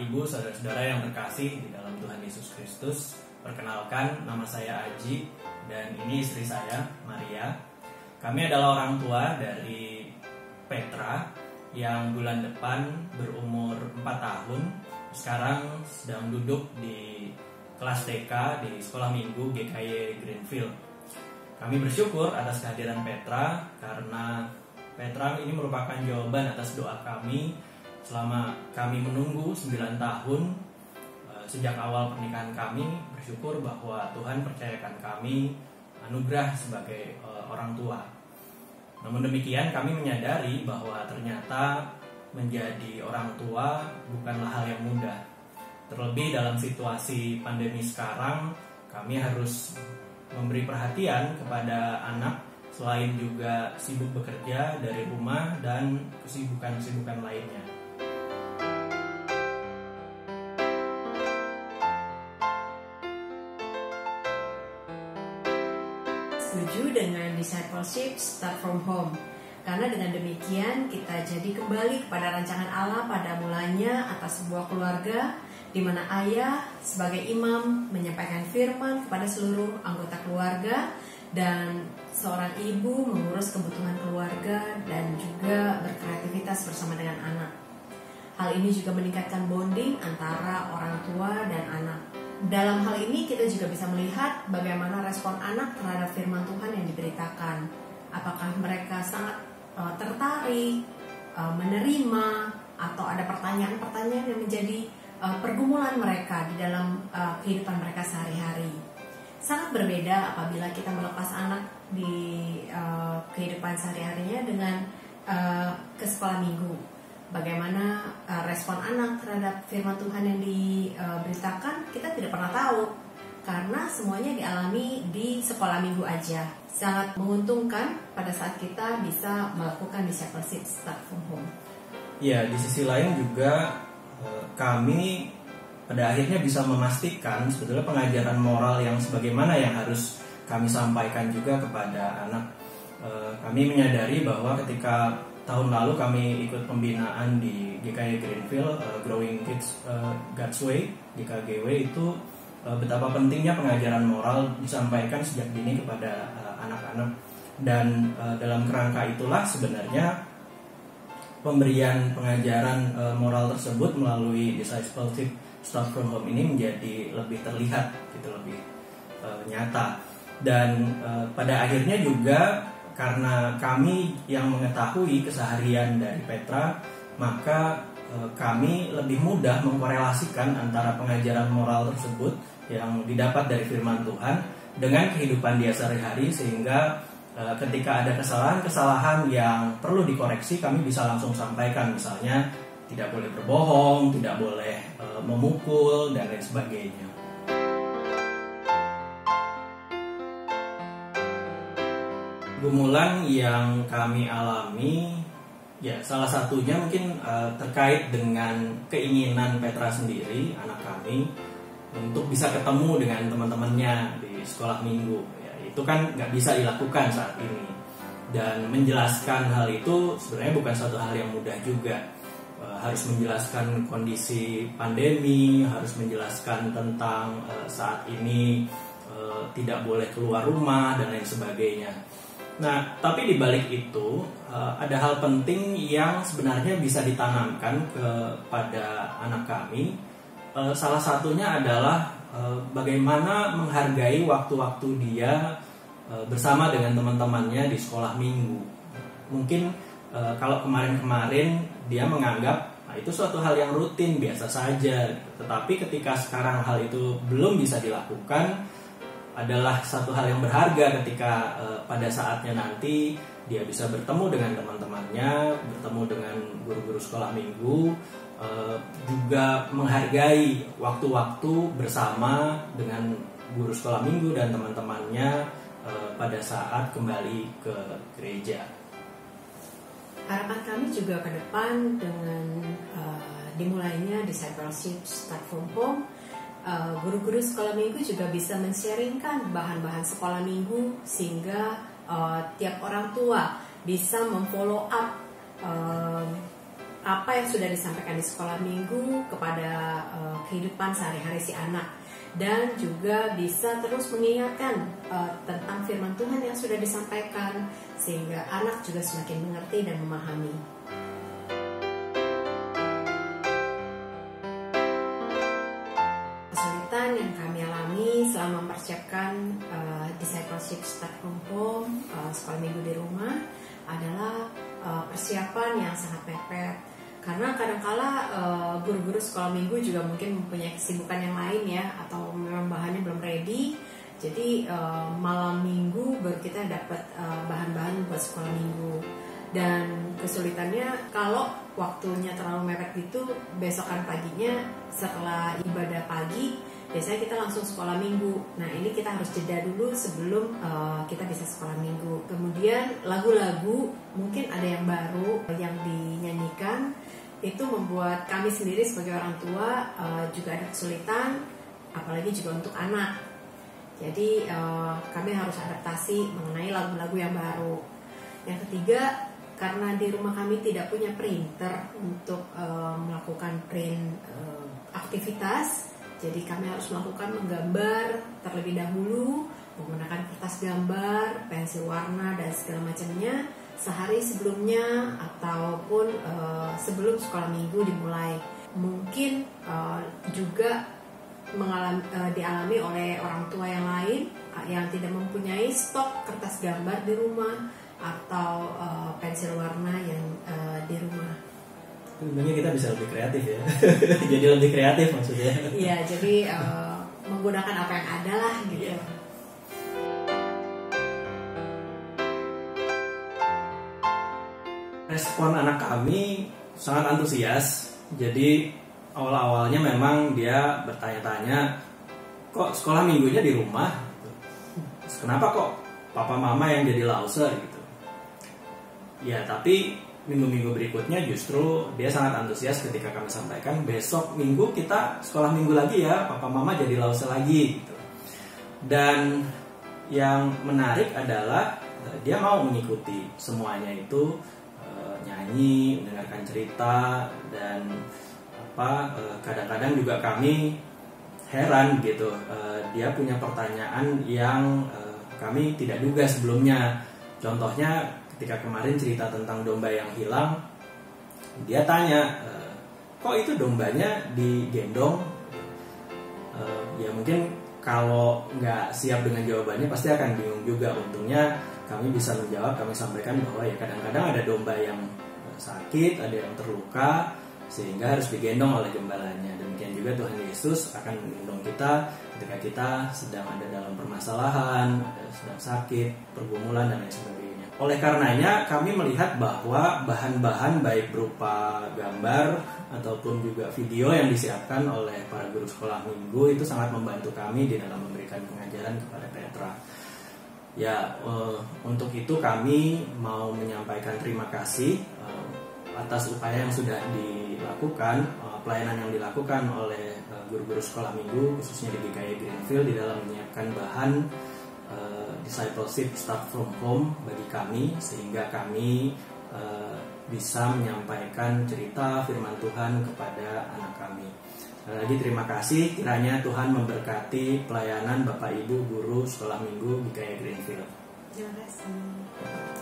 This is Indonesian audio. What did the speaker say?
Ibu, saudara-saudara yang terkasih di dalam Tuhan Yesus Kristus. Perkenalkan, nama saya Aji dan ini istri saya, Maria. Kami adalah orang tua dari Petra yang bulan depan berumur 4 tahun. Sekarang sedang duduk di kelas TK di Sekolah Minggu GKY Greenfield. Kami bersyukur atas kehadiran Petra karena Petra ini merupakan jawaban atas doa kami selama kami menunggu 9 tahun sejak awal pernikahan kami. Bersyukur bahwa Tuhan percayakan kami anugerah sebagai orang tua. Namun demikian kami menyadari bahwa ternyata menjadi orang tua bukanlah hal yang mudah. Terlebih dalam situasi pandemi sekarang, kami harus memberi perhatian kepada anak selain juga sibuk bekerja dari rumah dan kesibukan-kesibukan lainnya. Setuju dengan discipleship start from home, karena dengan demikian kita jadi kembali kepada rancangan Allah pada mulanya atas sebuah keluarga di mana ayah sebagai imam menyampaikan firman kepada seluruh anggota keluarga dan seorang ibu mengurus kebutuhan keluarga dan juga berkreativitas bersama dengan anak. Hal ini juga meningkatkan bonding antara orang tua dan anak. Dalam hal ini kita juga bisa melihat bagaimana respon anak terhadap firman Tuhan yang diberitakan. Apakah mereka sangat tertarik, menerima, atau ada pertanyaan-pertanyaan yang menjadi pergumulan mereka di dalam kehidupan mereka sehari-hari. Sangat berbeda apabila kita melepas anak di kehidupan sehari-harinya dengan ke sekolah minggu. Bagaimana respon anak terhadap firman Tuhan yang diberitakan kita tidak pernah tahu, karena semuanya dialami di sekolah minggu aja. Sangat menguntungkan pada saat kita bisa melakukan discipleship start from home. Ya, di sisi lain juga kami pada akhirnya bisa memastikan sebetulnya pengajaran moral yang sebagaimana yang harus kami sampaikan juga kepada anak. Kami menyadari bahwa ketika tahun lalu kami ikut pembinaan di GKY Greenfield, Growing Kids God's Way, GKGW, itu betapa pentingnya pengajaran moral disampaikan sejak dini kepada anak-anak. Dan dalam kerangka itulah sebenarnya pemberian pengajaran moral tersebut melalui discipleship start from home ini menjadi lebih terlihat, gitu, lebih nyata. Dan pada akhirnya juga karena kami yang mengetahui keseharian dari Petra, maka kami lebih mudah mengkorelasikan antara pengajaran moral tersebut yang didapat dari firman Tuhan dengan kehidupan dia sehari-hari, sehingga ketika ada kesalahan-kesalahan yang perlu dikoreksi, kami bisa langsung sampaikan. Misalnya tidak boleh berbohong, tidak boleh memukul, dan lain sebagainya. Pergumulan yang kami alami, ya salah satunya mungkin terkait dengan keinginan Petra sendiri, anak kami, untuk bisa ketemu dengan teman-temannya di sekolah minggu. Ya, itu kan nggak bisa dilakukan saat ini. Dan menjelaskan hal itu sebenarnya bukan suatu hal yang mudah juga. Harus menjelaskan kondisi pandemi, harus menjelaskan tentang saat ini tidak boleh keluar rumah dan lain sebagainya. Nah, tapi di balik itu ada hal penting yang sebenarnya bisa ditanamkan kepada anak kami. Salah satunya adalah bagaimana menghargai waktu-waktu dia bersama dengan teman-temannya di sekolah minggu. Mungkin kalau kemarin-kemarin dia menganggap itu suatu hal yang rutin, biasa saja. Tetapi ketika sekarang hal itu belum bisa dilakukan, adalah satu hal yang berharga ketika pada saatnya nanti dia bisa bertemu dengan teman-temannya, bertemu dengan guru-guru sekolah minggu, juga menghargai waktu-waktu bersama dengan guru sekolah minggu dan teman-temannya pada saat kembali ke gereja. Harapan kami juga ke depan dengan dimulainya discipleship start from home, guru-guru sekolah minggu juga bisa men-sharingkan bahan-bahan sekolah minggu sehingga tiap orang tua bisa memfollow up apa yang sudah disampaikan di sekolah minggu kepada kehidupan sehari-hari si anak, dan juga bisa terus mengingatkan tentang firman Tuhan yang sudah disampaikan sehingga anak juga semakin mengerti dan memahami. Kesulitan yang kami alami selama mempersiapkan discipleship start from home, sekolah minggu di rumah, adalah persiapan yang sangat mepet. Karena kadangkala guru-guru sekolah minggu juga mungkin mempunyai kesibukan yang lain ya, atau memang bahannya belum ready. Jadi malam minggu baru kita dapat bahan-bahan buat sekolah minggu. Dan kesulitannya kalau waktunya terlalu mepet gitu, besokan paginya setelah ibadah pagi biasanya kita langsung sekolah minggu. Nah ini kita harus jeda dulu sebelum kita bisa sekolah minggu. Kemudian lagu-lagu mungkin ada yang baru yang dinyanyikan, itu membuat kami sendiri sebagai orang tua juga ada kesulitan, apalagi juga untuk anak. Jadi kami harus adaptasi mengenai lagu-lagu yang baru. Yang ketiga, karena di rumah kami tidak punya printer untuk melakukan print aktivitas, jadi kami harus melakukan menggambar terlebih dahulu menggunakan kertas gambar, pensil warna dan segala macamnya sehari sebelumnya ataupun sebelum sekolah minggu dimulai. Mungkin juga dialami oleh orang tua yang lain yang tidak mempunyai stok kertas gambar di rumah atau pensil warna yang di rumah. Sebenarnya kita bisa lebih kreatif ya. Jadi lebih kreatif maksudnya. Iya, jadi menggunakan apa yang ada lah gitu. Yeah. Respon anak kami sangat antusias. Jadi awal-awalnya memang dia bertanya-tanya, kok sekolah minggunya di rumah? Kenapa kok papa mama yang jadi lause gitu? Ya tapi minggu-minggu berikutnya justru dia sangat antusias ketika kami sampaikan, besok minggu kita sekolah minggu lagi ya, papa mama jadi lause lagi gitu. Dan yang menarik adalah dia mau mengikuti semuanya itu, nyanyi, mendengarkan cerita, dan kadang-kadang juga kami heran gitu, dia punya pertanyaan yang kami tidak duga sebelumnya. Contohnya ketika kemarin cerita tentang domba yang hilang, dia tanya, kok itu dombanya digendong? Ya mungkin kalau nggak siap dengan jawabannya pasti akan bingung juga. Untungnya kami bisa menjawab, kami sampaikan bahwa ya kadang-kadang ada domba yang sakit, ada yang terluka, sehingga harus digendong oleh gembalanya. Demikian juga Tuhan Yesus akan menggendong kita ketika kita sedang ada dalam permasalahan, sedang sakit, pergumulan dan lain sebagainya. Oleh karenanya kami melihat bahwa bahan-bahan baik berupa gambar ataupun juga video yang disiapkan oleh para guru sekolah minggu itu sangat membantu kami di dalam memberikan pengajaran kepada Petra. Ya, untuk itu kami mau menyampaikan terima kasih atas upaya yang sudah dilakukan, pelayanan yang dilakukan oleh guru-guru sekolah minggu khususnya di GKI Greenfield di dalam menyiapkan bahan discipleship start from home bagi kami, sehingga kami bisa menyampaikan cerita firman Tuhan kepada anak kami. Sekali lagi terima kasih, kiranya Tuhan memberkati pelayanan Bapak Ibu guru sekolah minggu GKI Greenfield. Terima kasih.